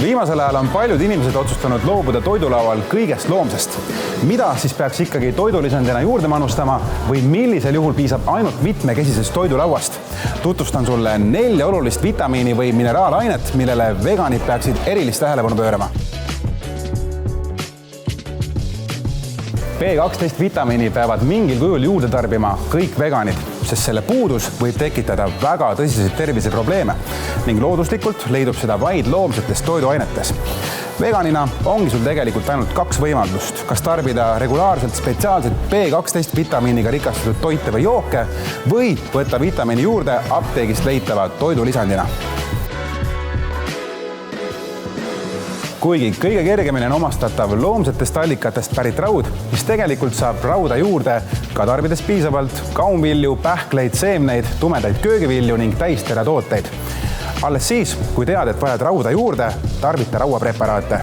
Viimasel ajal on paljud inimesed otsustanud loobuda toidulaual kõigest loomsest. Mida siis peaks ikkagi toidulisandina juurde manustama või millisel juhul piisab ainult mitmekesisest toidulauast? Tutvustan sulle 4 olulist vitamiini või mineraalainet, millele veganid peaksid erilist tähelepanu pöörama. B12 vitamiini peavad mingil kujul juurde tarbima kõik veganid, sest selle puudus võib tekitada väga tõsiseid terviseprobleeme ning looduslikult leidub seda vaid loomsetes toiduainetes. Veganina ongi sul tegelikult ainult 2 võimalust, kas tarbida regulaarselt spetsiaalselt B12 vitamiiniga rikastatud toite või jooke või võtta vitamiini juurde apteegist leitava toidulisandina. Kuigi kõige kergemini on omastatav loomsetest allikatest pärit raud, siis tegelikult saab rauda juurde ka tarbides piisavalt kaunvilju, pähkleid, seemneid, tumedaid köögivilju ning täisteratooteid. Alles siis, kui tead, et vajad rauda juurde, tarbita rauapreparaate.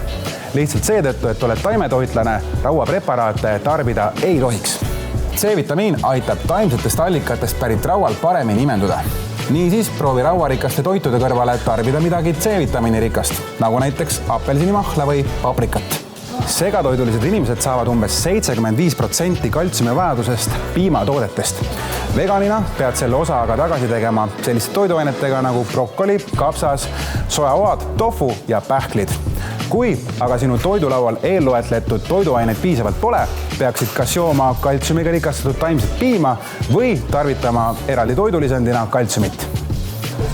Lihtsalt seetõttu, et oled taimetoitlane, rauapreparaate tarbida ei tohiks. C-vitamiin aitab taimsetest allikatest pärit raual paremini imenduda. Niisiis proovi rauarikaste toitude kõrvale tarbida midagi C-vitamiini rikast, nagu näiteks apelsinimahla või paprikat. Segatoidulised inimesed saavad umbes 75% kaltsiumi vajadusest piimatoodetest. Veganina pead selle osa aga tagasi tegema selliste toiduainetega nagu brokkoli, kapsas, sojaoad, tofu ja pähklid. Kui aga sinu toidulaual eelloetletud toiduaineid piisavalt pole, peaksid kas jooma kaltsiumiga rikastatud taimset piima või tarvitama eraldi toidulisandina kaltsiumit.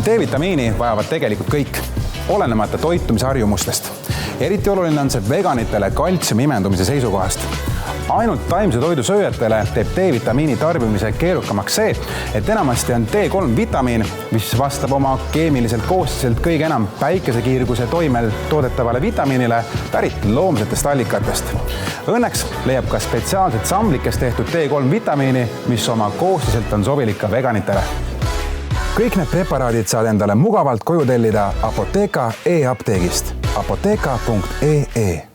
D-vitamiini vajavad tegelikult kõik, olenemata toitumisharjumustest. Eriti oluline on see veganitele kaltsiumi imendumise seisukohast. Ainult taimse toidu sööjatele teeb D-vitamiini tarbimise keerukamaks see, et enamasti on D3 vitamiin, mis vastab oma keemiliselt koostiselt kõige enam päikesekiirguse toimel toodetavale vitamiinile pärit loomsetest allikatest. Õnneks leiab ka spetsiaalselt samlikest tehtud D3 vitamiini, mis oma koostiselt on sobilik ka veganitele. Kõik need preparaadid saad endale mugavalt koju tellida Apotheka e-apteegist. apotheka.ee